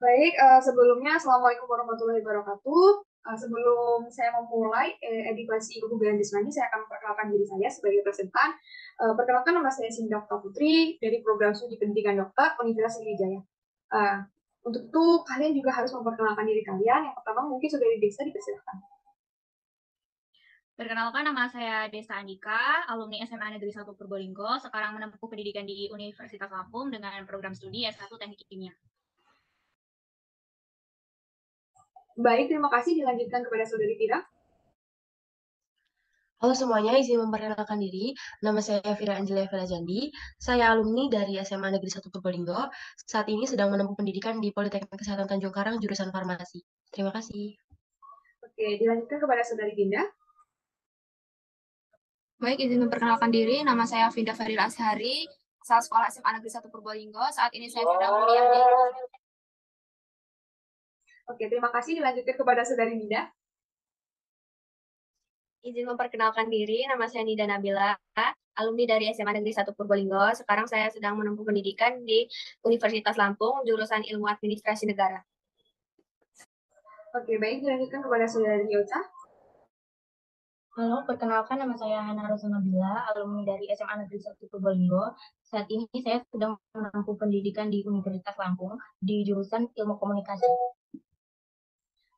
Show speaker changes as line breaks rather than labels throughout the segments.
Baik, sebelumnya Assalamualaikum warahmatullahi wabarakatuh. Sebelum saya memulai edukasi kebugaran jasmani, saya akan memperkenalkan diri saya sebagai presentan. Perkenalkan, nama saya Sinda Putri dari program studi pendidikan dokter Universitas Sriwijaya. Uh, untuk itu, kalian juga harus memperkenalkan diri kalian. Yang pertama, mungkin sudah dipersilakan.
Perkenalkan, nama saya Desta Andika, alumni SMA Negeri 1 Purbolinggo, sekarang menempuh pendidikan di Universitas Lampung dengan program studi S1 Teknik Kimia.
Baik, terima kasih. Dilanjutkan kepada Saudari Tira.
Halo semuanya, izin memperkenalkan diri. Nama saya Fira Angelia Felajandi. Saya alumni dari SMA Negeri 1 Purbolinggo. Saat ini sedang menempuh pendidikan di Politeknik Kesehatan Tanjung Karang, jurusan farmasi. Terima kasih.
Oke, dilanjutkan kepada Saudari Dinda.
Baik, izin memperkenalkan diri. Nama saya Finda Faril Ashari, asal sekolah SMA Negeri 1 Purbolinggo. Saat ini saya sedang kuliah di...
Oke, terima kasih. Dilanjutkan kepada Saudari Dinda.
Izin memperkenalkan diri, nama saya Nida Nabila, alumni dari SMA Negeri 1 Purbolinggo. Sekarang saya sedang menempuh pendidikan di Universitas Lampung, jurusan Ilmu Administrasi Negara.
Oke, baik. Dilanjutkan kepada Saudari Yoca.
Halo, perkenalkan nama saya Hana Rosanabila, alumni dari SMA Negeri 1 Purbolinggo. Saat ini saya sedang menempuh pendidikan di Universitas Lampung di jurusan Ilmu Komunikasi.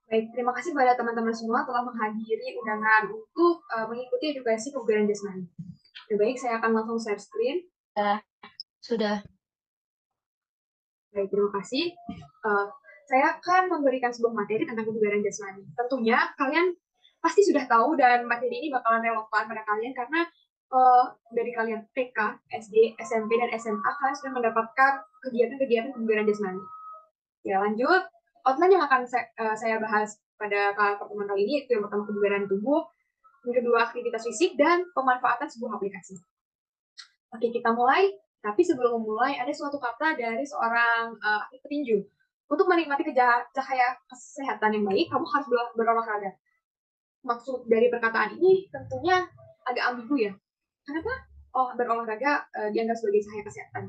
Baik, terima kasih kepada teman-teman semua telah menghadiri undangan untuk mengikuti edukasi kebugaran jasmani. Baik, saya akan langsung share screen.
Sudah.
Baik, terima kasih. Saya akan memberikan sebuah materi tentang kebugaran jasmani. Tentunya kalian pasti sudah tahu dan materi ini bakalan relevan pada kalian karena dari kalian TK, SD, SMP, dan SMA kalian sudah mendapatkan kegiatan-kegiatan kebugaran jasmani. Ya, lanjut. Outline yang akan saya bahas pada pertemuan kali ini, yaitu yang pertama kebugaran tubuh, yang kedua aktivitas fisik, dan pemanfaatan sebuah aplikasi. Oke, kita mulai. Tapi sebelum memulai, ada suatu kata dari seorang atlet petinju. Untuk menikmati cahaya kesehatan yang baik, kamu harus berolahraga. Maksud dari perkataan ini tentunya agak ambigu ya. Kenapa berolahraga dianggap sebagai cahaya kesehatan?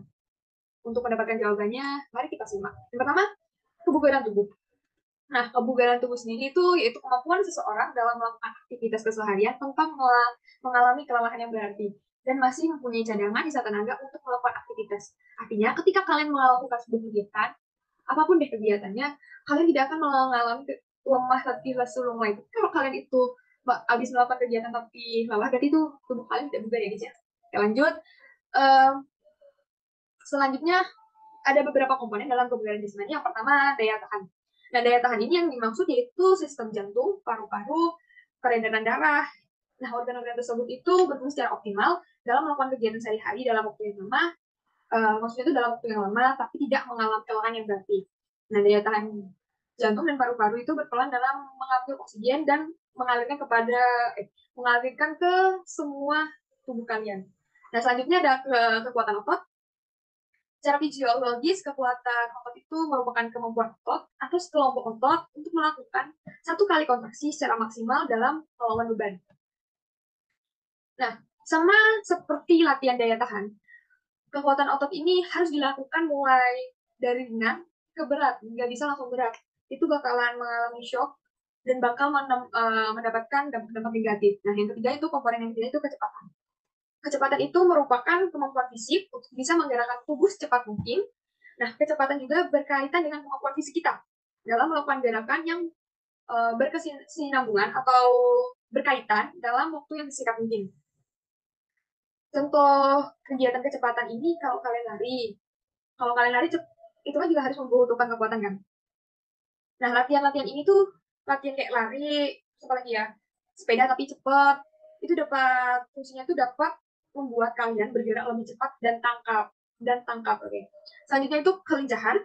Untuk mendapatkan jawabannya, mari kita simak. Yang pertama, kebugaran tubuh. Nah, kebugaran tubuh sendiri itu yaitu kemampuan seseorang dalam melakukan aktivitas keseharian tanpa mengalami kelelahan yang berarti dan masih mempunyai cadangan sisa tenaga untuk melakukan aktivitas. Artinya, ketika kalian melakukan sebuah kegiatan, apapun deh kegiatannya, kalian tidak akan mengalami lemah, letih, lesu, lunglai. Kalau kalian itu habis melakukan kegiatan tapi lelah, berarti itu tubuh kalian tidak bugar ya guys ya. Oke, lanjut. Selanjutnya, ada beberapa komponen dalam kebugaran jasmani. Yang pertama, daya tahan. Nah, daya tahan ini yang dimaksud yaitu sistem jantung, paru-paru, peredaran darah. Nah, organ-organ tersebut itu berfungsi secara optimal dalam melakukan kegiatan sehari-hari dalam waktu yang lama. Maksudnya itu dalam waktu yang lama, tapi tidak mengalami kelelahan yang berarti. Nah, daya tahan jantung dan paru-paru itu berperan dalam mengambil oksigen dan mengalirkan ke semua tubuh kalian. Nah, selanjutnya ada kekuatan otot. Secara fisiologis, kekuatan otot itu merupakan kemampuan otot atau sekelompok otot untuk melakukan satu kali kontraksi secara maksimal dalam melawan beban. Nah, sama seperti latihan daya tahan, kekuatan otot ini harus dilakukan mulai dari ringan ke berat, nggak bisa langsung berat. Itu bakalan mengalami shock dan bakal mendapatkan dampak negatif. Nah, yang ketiga itu komponen yang ketiga itu kecepatan. Kecepatan itu merupakan kemampuan fisik untuk bisa menggerakkan tubuh secepat mungkin. Nah, kecepatan juga berkaitan dengan kemampuan fisik kita dalam melakukan gerakan yang berkesinambungan atau berkaitan dalam waktu yang singkat mungkin. Contoh kegiatan kecepatan ini kalau kalian lari itu kan juga harus membutuhkan kekuatan kan. Nah, latihan-latihan ini tuh latihan kayak lari, apalagi ya, sepeda tapi cepat, itu dapat fungsinya tuh dapat membuat kalian bergerak lebih cepat dan tangkap. Oke. Selanjutnya itu kelincahan.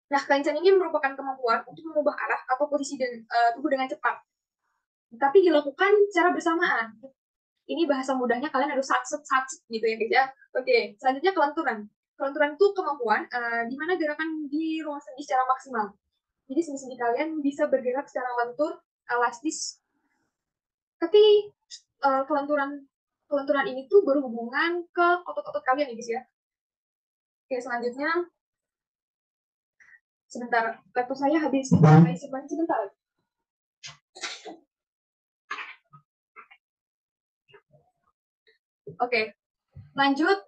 Nah, kelincahan ini merupakan kemampuan untuk mengubah arah atau posisi tubuh dengan cepat. Tapi dilakukan secara bersamaan. Ini bahasa mudahnya kalian harus satset gitu ya guys ya. Oke, selanjutnya kelenturan. Kelenturan itu kemampuan di mana gerakan di ruang sendi secara maksimal. Jadi sendi-sendi kalian bisa bergerak secara lentur, elastis. Tapi kelenturan ini tuh berhubungan ke otot-otot kalian ya guys ya. Oke, selanjutnya Sebentar, laptop saya habis sebentar. Oke, lanjut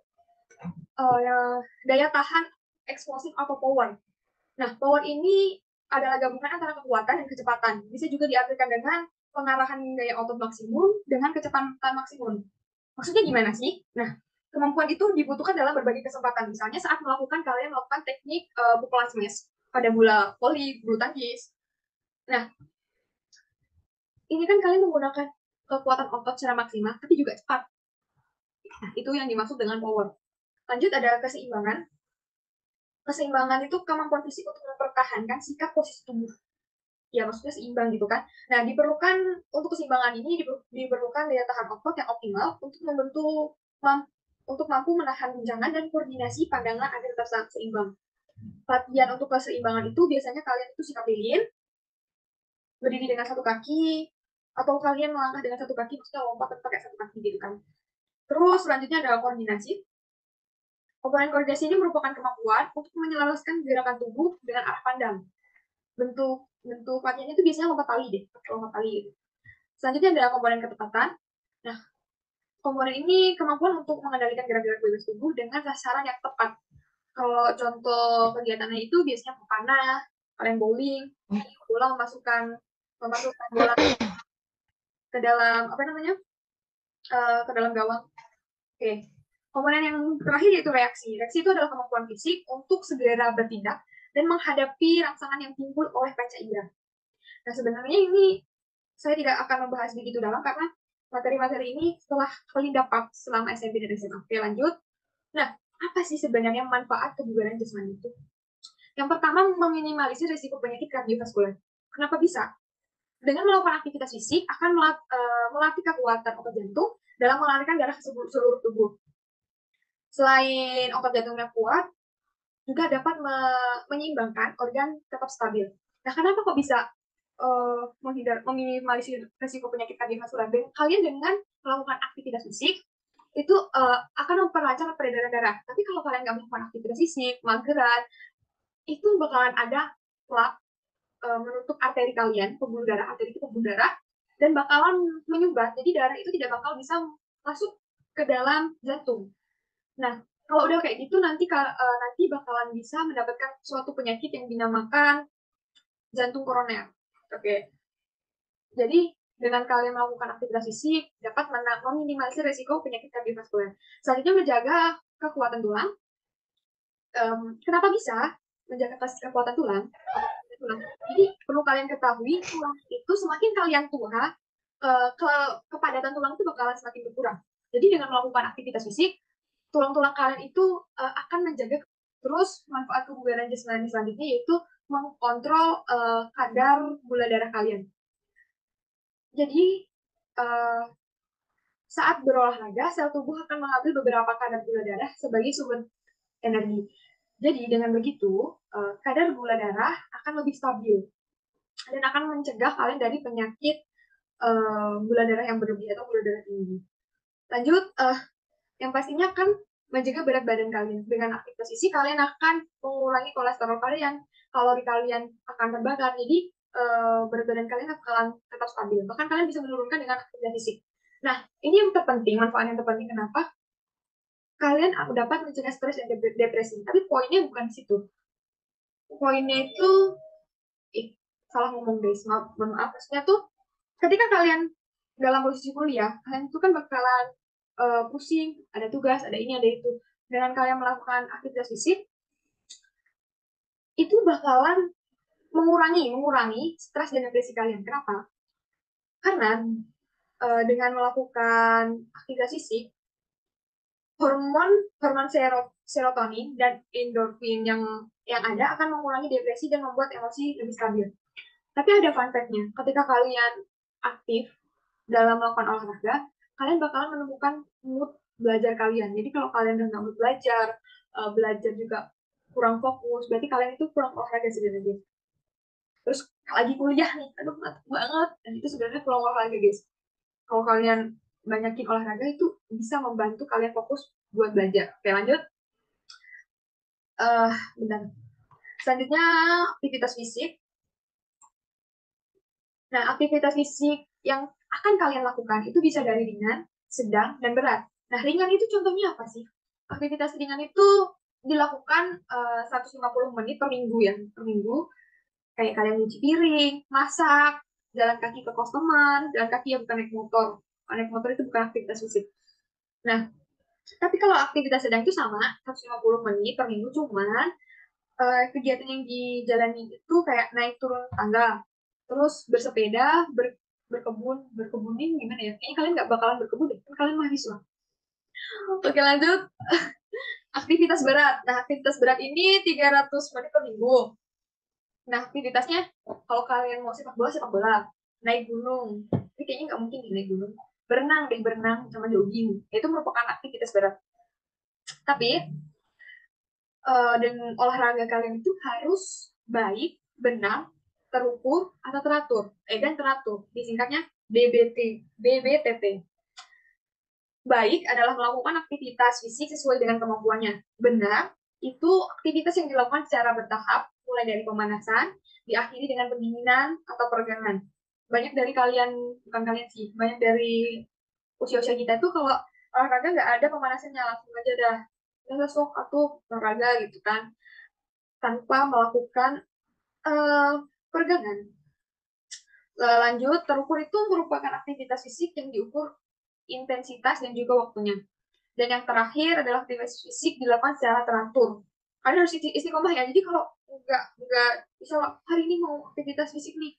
daya tahan eksplosif atau power. Nah, power ini adalah gabungan antara kekuatan dan kecepatan. Bisa juga diartikan dengan pengarahan gaya otot maksimum dengan kecepatan maksimum. Maksudnya gimana sih? Nah, kemampuan itu dibutuhkan dalam berbagai kesempatan. Misalnya saat kalian melakukan teknik pukulan smash pada bola voli, bulu tangkis. Nah, ini kan kalian menggunakan kekuatan otot secara maksimal, tapi juga cepat. Nah, itu yang dimaksud dengan power. Lanjut ada keseimbangan. Keseimbangan itu kemampuan fisik untuk mempertahankan sikap posisi tubuh. Ya, maksudnya seimbang gitu kan. Nah, untuk keseimbangan ini diperlukan daya tahan otot yang optimal untuk mampu menahan guncangan dan koordinasi pandangan agar tetap seimbang. Latihan untuk keseimbangan itu biasanya kalian itu sikap lilin, berdiri dengan satu kaki, atau kalian melangkah dengan satu kaki, maksudnya lompat pakai satu kaki gitu kan. Terus selanjutnya ada koordinasi. Komponen koordinasi ini merupakan kemampuan untuk menyelaraskan gerakan tubuh dengan arah pandang. Bentuk latihannya itu biasanya lompat tali gitu. Selanjutnya ada komponen ketepatan. Nah, komponen ini kemampuan untuk mengendalikan gerak-gerak bebas tubuh dengan sasaran yang tepat. Kalau contoh kegiatannya itu biasanya memanah, kalian bowling, bola memasukkan bola ke dalam ke dalam gawang. Oke. Komponen yang terakhir yaitu reaksi. Reaksi itu adalah kemampuan fisik untuk segera bertindak dan menghadapi rangsangan yang timbul oleh panca indera. Nah, sebenarnya ini saya tidak akan membahas begitu dalam karena materi-materi ini setelah kalian dapat selama SMP dan SMA. Oke, lanjut. Nah, apa sih sebenarnya manfaat kebugaran jasmani itu? Yang pertama, meminimalisir risiko penyakit kardiovaskuler. Kenapa bisa? Dengan melakukan aktivitas fisik akan melatih kekuatan otot jantung dalam mengalirkan darah ke seluruh tubuh. Selain otot jantungnya kuat, juga dapat menyeimbangkan organ tetap stabil. Nah, kenapa kok bisa meminimalisir risiko penyakit kardiovaskuler? Kalian dengan melakukan aktivitas fisik itu akan memperlancar peredaran darah. Tapi kalau kalian nggak melakukan aktivitas fisik, mageran, itu bakalan ada plak menutup arteri kalian, arteri itu pembuluh darah, dan bakalan menyumbat. Jadi darah itu tidak bakal bisa masuk ke dalam jantung. Nah, kalau udah kayak gitu nanti bakalan bisa mendapatkan suatu penyakit yang dinamakan jantung koroner. Oke. Jadi dengan kalian melakukan aktivitas fisik dapat meminimalisir risiko penyakit kardiovaskuler. Selanjutnya menjaga kekuatan tulang. Kenapa bisa menjaga kekuatan tulang? Jadi perlu kalian ketahui tulang itu semakin kalian tua, kepadatan tulang itu bakalan semakin berkurang. Jadi dengan melakukan aktivitas fisik tulang-tulang kalian itu akan menjaga. Terus manfaat kebugaran jasmani selanjutnya yaitu mengkontrol kadar gula darah kalian. Jadi saat berolahraga sel tubuh akan mengambil beberapa kadar gula darah sebagai sumber energi. Jadi dengan begitu kadar gula darah akan lebih stabil dan akan mencegah kalian dari penyakit gula darah yang berlebih atau gula darah tinggi. Lanjut, yang pastinya akan menjaga berat badan kalian. Dengan aktivitas fisik, kalian akan mengurangi kolesterol kalian, kalori kalian akan terbakar, jadi berat badan kalian akan tetap stabil. Bahkan kalian bisa menurunkan dengan aktivitas fisik. Nah, ini yang terpenting, manfaat yang terpenting kenapa? Kalian dapat mencegah stres dan depresi. Tapi poinnya bukan di situ. Poinnya itu, salah ngomong guys, maaf, maksudnya tuh, ketika kalian dalam posisi kuliah, kalian itu kan bakalan pusing, ada tugas, ada ini, ada itu. Dengan kalian melakukan aktivitas fisik, itu bakalan mengurangi stres dan depresi kalian. Kenapa? Karena dengan melakukan aktivitas fisik, hormon serotonin dan endorfin yang ada akan mengurangi depresi dan membuat emosi lebih stabil. Tapi ada fun fact-nya, ketika kalian aktif dalam melakukan olahraga, kalian bakalan menemukan mood belajar kalian. Jadi kalau kalian udah nggak mood belajar juga kurang fokus, berarti kalian itu kurang olahraga sebenarnya. Terus lagi kuliah nih, aduh ngantuk banget, dan itu sebenarnya kurang olahraga guys. Kalau kalian banyakin olahraga itu bisa membantu kalian fokus buat belajar. Oke, lanjut. Bentar. Selanjutnya aktivitas fisik. Nah, aktivitas fisik yang akan kalian lakukan itu bisa dari ringan, sedang, dan berat. Nah, ringan itu contohnya apa sih? Aktivitas ringan itu dilakukan 150 menit per minggu ya, per minggu. Kayak kalian nyuci piring, masak, jalan kaki ke kos teman, jalan kaki ya bukan naik motor. Kalau naik motor itu bukan aktivitas fisik. Nah, tapi kalau aktivitas sedang itu sama, 150 menit per minggu, cuman kegiatan yang dijalani itu kayak naik turun tangga, terus bersepeda, berkebun ini gimana ya? Kayaknya kalian nggak bakalan berkebun deh, kan kalian mahasiswa. Oke lanjut, aktivitas berat. Nah aktivitas berat ini 300 menit per minggu. Nah aktivitasnya, kalau kalian mau sepak bola, naik gunung. Tapi kayaknya nggak mungkin naik gunung. Berenang deh, berenang sama jogging. Itu merupakan aktivitas berat. Tapi dan olahraga kalian itu harus baik, benar, terukur, atau teratur. Dan teratur. Disingkatnya BBTT. Baik adalah melakukan aktivitas fisik sesuai dengan kemampuannya. Benar, itu aktivitas yang dilakukan secara bertahap, mulai dari pemanasan, diakhiri dengan pendinginan atau peregangan. Banyak dari kalian, bukan kalian sih, banyak dari usia-usia kita itu kalau olahraga nggak ada pemanasannya, langsung aja dah besok aku olahraga gitu kan, tanpa melakukan peregangan. Lanjut, terukur itu merupakan aktivitas fisik yang diukur intensitas dan juga waktunya. Dan yang terakhir adalah aktivitas fisik dilakukan secara teratur. Kalian harus istiqomah ya. Jadi kalau nggak bisa hari ini mau aktivitas fisik nih,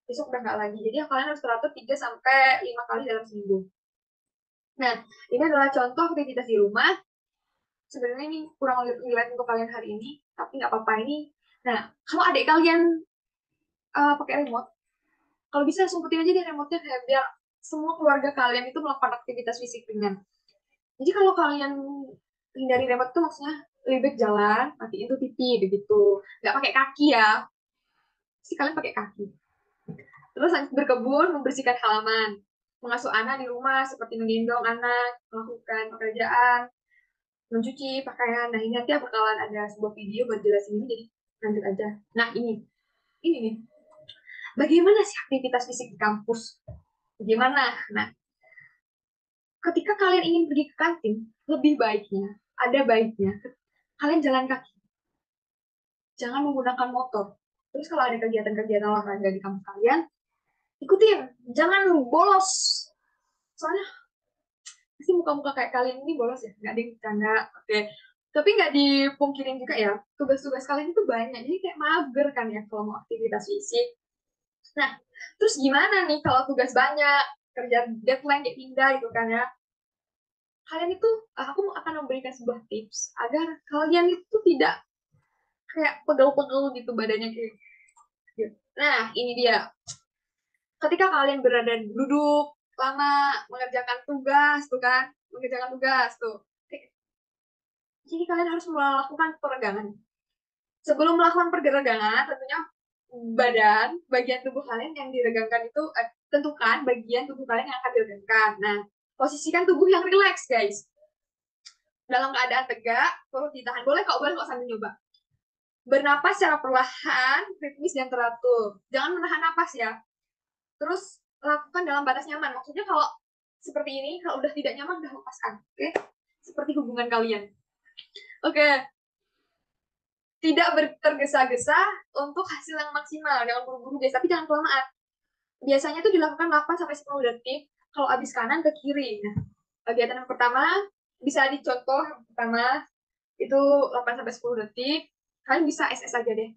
besok udah nggak lagi. Jadi kalian harus teratur 3-5 kali dalam seminggu. Nah, ini adalah contoh aktivitas di rumah. Sebenarnya ini kurang relate untuk kalian hari ini, tapi nggak apa-apa ini. Nah, kalau adik kalian pakai remote, kalau bisa sumpetin aja di remote-nya kayak biar semua keluarga kalian itu melakukan aktivitas fisik ringan. Jadi kalau kalian hindari remote itu maksudnya lebih baik jalan, matiin tuh TV begitu. Nggak pakai kaki ya. Pasti kalian pakai kaki. Terus berkebun, membersihkan halaman. Mengasuh anak di rumah seperti menggendong anak, melakukan pekerjaan, mencuci pakaian. Nah, ini nanti bakalan ada sebuah video buat jelasin ini, jadi lanjut aja. Nah, ini nih. Bagaimana sih aktivitas fisik di kampus? Bagaimana? Nah, ketika kalian ingin pergi ke kantin, lebih baiknya, ada baiknya, kalian jalan kaki. Jangan menggunakan motor. Terus kalau ada kegiatan-kegiatan olahraga di kampus kalian, ikutin. Jangan bolos. Soalnya, pasti muka-muka kayak kalian ini bolos ya. Nggak ada yang bercanda. Oke. Tapi nggak dipungkirin juga ya, tugas-tugas kalian itu banyak. Jadi kayak mager kan ya kalau mau aktivitas fisik. Nah, terus gimana nih kalau tugas banyak, kerja deadline kayak pindah gitu kan ya. Kalian itu, aku akan memberikan sebuah tips agar kalian itu tidak kayak pegel-pegel gitu badannya kayak gitu. Nah, ini dia. Ketika kalian berada duduk lama mengerjakan tugas tuh kan, jadi kalian harus melakukan peregangan. Sebelum melakukan peregangan, tentunya bagian tubuh kalian yang diregangkan itu, tentukan bagian tubuh kalian yang akan diregangkan. Nah, posisikan tubuh yang rileks, guys. Dalam keadaan tegak, perut ditahan. Boleh kok sambil nyoba. Bernapas secara perlahan, ritmis dan teratur. Jangan menahan napas ya. Terus lakukan dalam batas nyaman. Maksudnya kalau seperti ini, kalau udah tidak nyaman, udah lepaskan. Oke? Seperti hubungan kalian. Oke. Tidak tergesa-gesa untuk hasil yang maksimal. Jangan buru-buru guys, tapi jangan kelamaan. Biasanya itu dilakukan 8-10 detik. Kalau habis kanan ke kiri. Nah, kegiatan yang pertama, bisa dicontoh yang pertama, itu 8-10 detik. Kalian bisa SS aja deh.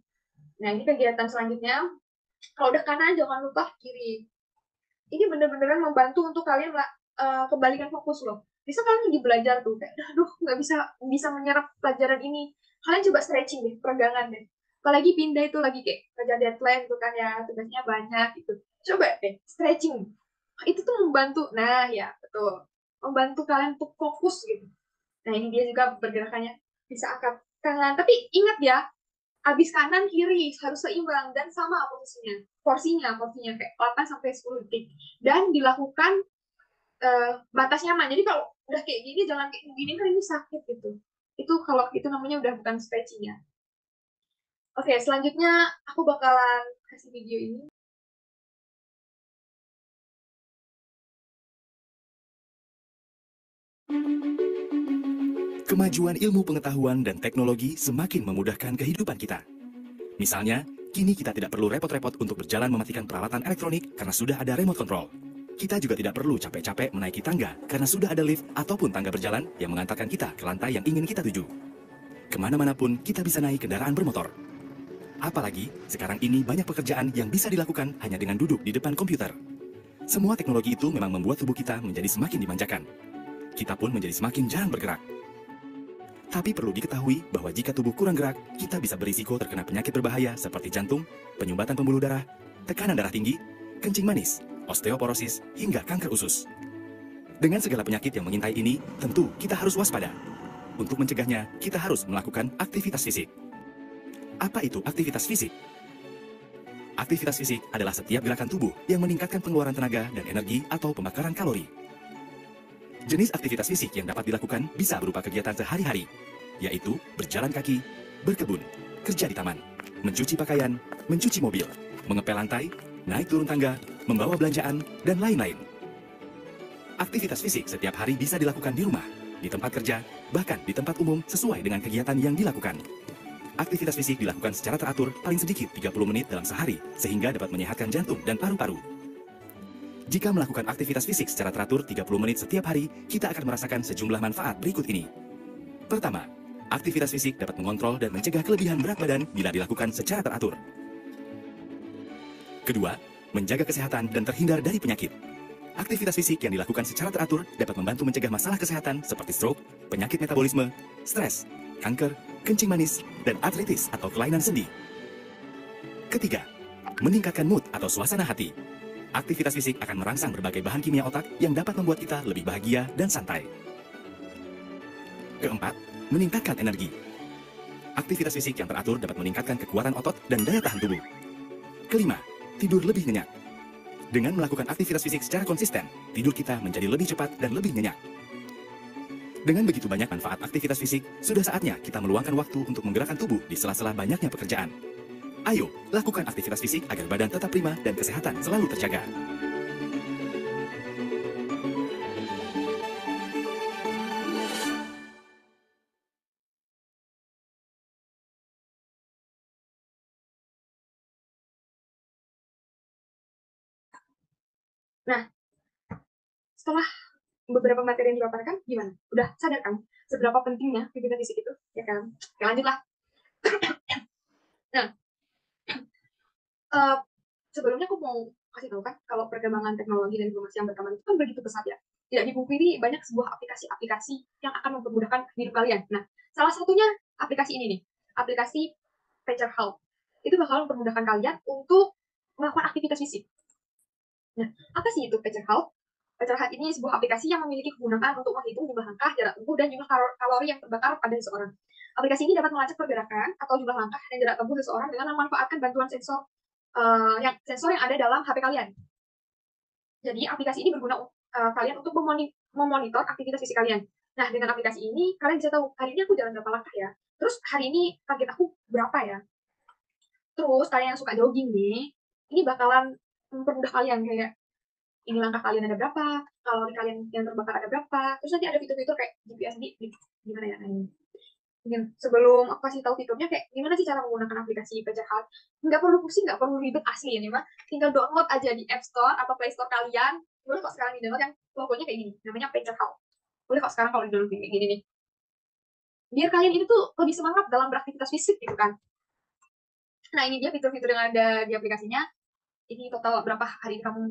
Nah, ini kegiatan selanjutnya. Kalau udah kanan, jangan lupa kiri. Ini bener-beneran membantu untuk kalian kembalikan fokus loh. Bisa kalian lagi belajar tuh, kayak, aduh, nggak bisa menyerap pelajaran ini. Kalian coba stretching deh, peregangan deh. Apalagi pindah itu lagi kayak kerja deadline tuh kan ya, tugasnya banyak gitu. Coba deh, stretching. Itu tuh membantu. Nah, ya, betul. Membantu kalian untuk fokus gitu. Nah, ini dia juga pergerakannya. Bisa angkat tangan. Tapi ingat ya, habis kanan kiri harus seimbang dan sama posisinya. Porsinya kayak 8-10 detik. Dan dilakukan batas nyaman. Jadi kalau udah kayak gini, jangan kayak gini kan ini sakit gitu. Itu kalau itu namanya udah bukan stretching ya. Oke, selanjutnya aku bakalan kasih video ini.
Kemajuan ilmu pengetahuan dan teknologi semakin memudahkan kehidupan kita. Misalnya, kini kita tidak perlu repot-repot untuk berjalan mematikan peralatan elektronik karena sudah ada remote control. Kita juga tidak perlu capek-capek menaiki tangga karena sudah ada lift ataupun tangga berjalan yang mengantarkan kita ke lantai yang ingin kita tuju. Kemana-mana pun kita bisa naik kendaraan bermotor. Apalagi, sekarang ini banyak pekerjaan yang bisa dilakukan hanya dengan duduk di depan komputer. Semua teknologi itu memang membuat tubuh kita menjadi semakin dimanjakan. Kita pun menjadi semakin jarang bergerak. Tapi perlu diketahui bahwa jika tubuh kurang gerak, kita bisa berisiko terkena penyakit berbahaya seperti jantung, penyumbatan pembuluh darah, tekanan darah tinggi, kencing manis, osteoporosis, hingga kanker usus. Dengan segala penyakit yang mengintai ini, tentu kita harus waspada. Untuk mencegahnya, kita harus melakukan aktivitas fisik. Apa itu aktivitas fisik? Aktivitas fisik adalah setiap gerakan tubuh yang meningkatkan pengeluaran tenaga dan energi atau pembakaran kalori. Jenis aktivitas fisik yang dapat dilakukan bisa berupa kegiatan sehari-hari, yaitu berjalan kaki, berkebun, kerja di taman, mencuci pakaian, mencuci mobil, mengepel lantai, naik turun tangga, membawa belanjaan, dan lain-lain. Aktivitas fisik setiap hari bisa dilakukan di rumah, di tempat kerja, bahkan di tempat umum sesuai dengan kegiatan yang dilakukan. Aktivitas fisik dilakukan secara teratur paling sedikit 30 menit dalam sehari, sehingga dapat menyehatkan jantung dan paru-paru. Jika melakukan aktivitas fisik secara teratur 30 menit setiap hari, kita akan merasakan sejumlah manfaat berikut ini. Pertama, aktivitas fisik dapat mengontrol dan mencegah kelebihan berat badan bila dilakukan secara teratur. Kedua, menjaga kesehatan dan terhindar dari penyakit. Aktivitas fisik yang dilakukan secara teratur dapat membantu mencegah masalah kesehatan seperti stroke, penyakit metabolisme, stres, kanker, kencing manis, dan artritis atau kelainan sendi. Ketiga, meningkatkan mood atau suasana hati. Aktivitas fisik akan merangsang berbagai bahan kimia otak yang dapat membuat kita lebih bahagia dan santai. Keempat, meningkatkan energi. Aktivitas fisik yang teratur dapat meningkatkan kekuatan otot dan daya tahan tubuh. Kelima, tidur lebih nyenyak. Dengan melakukan aktivitas fisik secara konsisten, tidur kita menjadi lebih cepat dan lebih nyenyak. Dengan begitu banyak manfaat aktivitas fisik, sudah saatnya kita meluangkan waktu untuk menggerakkan tubuh di sela-sela banyaknya pekerjaan. Ayo, lakukan aktivitas fisik agar badan tetap prima dan kesehatan selalu terjaga.
Nah, setelah beberapa materi yang dipaparkan, gimana? Udah sadar kan seberapa pentingnya aktivitas fisik itu, ya kan? Oke, lanjutlah. Nah, sebelumnya aku mau kasih tahu kan, kalau perkembangan teknologi dan informasi yang berkembang itu kan begitu pesat ya. Tidak dipungkiri banyak sebuah aplikasi-aplikasi yang akan mempermudahkan hidup kalian. Nah, salah satunya aplikasi ini nih, aplikasi Pager Health. Itu bakal mempermudahkan kalian untuk melakukan aktivitas fisik. Nah, apa sih itu Pager Health? Pager Health ini sebuah aplikasi yang memiliki kegunaan untuk menghitung jumlah langkah, jarak tempuh, dan jumlah kalori yang terbakar pada seseorang. Aplikasi ini dapat melacak pergerakan atau jumlah langkah dan jarak tempuh seseorang dengan memanfaatkan bantuan sensor yang ada dalam HP kalian. Jadi aplikasi ini berguna kalian untuk memonitor aktivitas fisik kalian. Nah, dengan aplikasi ini kalian bisa tahu hari ini aku jalan berapa langkah ya. Terus hari ini target aku berapa ya. Terus kalian yang suka jogging nih, ini bakalan mempermudah kalian kayak ini langkah kalian ada berapa, kalori kalian yang terbakar ada berapa. Terus nanti ada fitur-fitur kayak GPS di gimana ya ini. Sebelum aku kasih tahu fiturnya kayak gimana sih cara menggunakan aplikasi Pager Health, nggak perlu pusing, nggak perlu ribet asli ya nih mah, tinggal download aja di App Store atau Play Store kalian. Boleh kok sekarang di download yang logonya kayak gini, namanya Pager Health. Boleh kok sekarang kalau di download kayak gini nih, biar kalian itu tuh lebih semangat dalam beraktivitas fisik gitu kan. Nah, ini dia fitur-fitur yang ada di aplikasinya. Ini total berapa hari ini kamu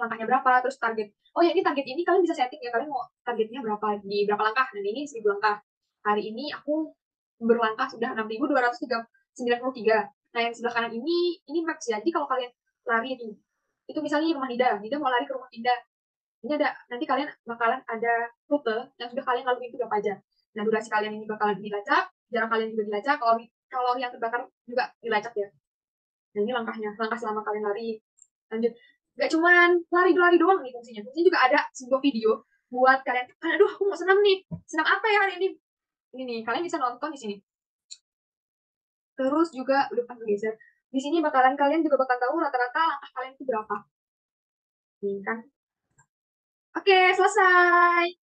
langkahnya berapa, terus target. Oh ya, ini target ini kalian bisa setting ya, kalian mau targetnya berapa di berapa langkah. Dan ini 1000 langkah. Hari ini aku berlangkah sudah 6.293. Nah, yang sebelah kanan ini maps ya. Jadi kalau kalian lari nih, itu misalnya rumah Nida mau lari ke rumah Nida. Ini ada, nanti kalian bakalan ada rute yang sudah kalian lalui itu berapa aja. Nah, durasi kalian ini bakalan dilacak, jarak kalian juga dilacak, kalori yang terbakar juga dilacak ya. Nah, ini langkahnya, langkah selama kalian lari. Lanjut. Gak cuman lari doang nih fungsinya. Fungsinya juga ada sebuah video buat kalian, aduh aku mau senam nih. Senam apa ya hari ini? Ini nih, kalian bisa nonton di sini. Terus juga udah pas bergeser. Di sini kalian juga bakal tahu rata-rata langkah kalian itu berapa. Nih kan. Oke, selesai.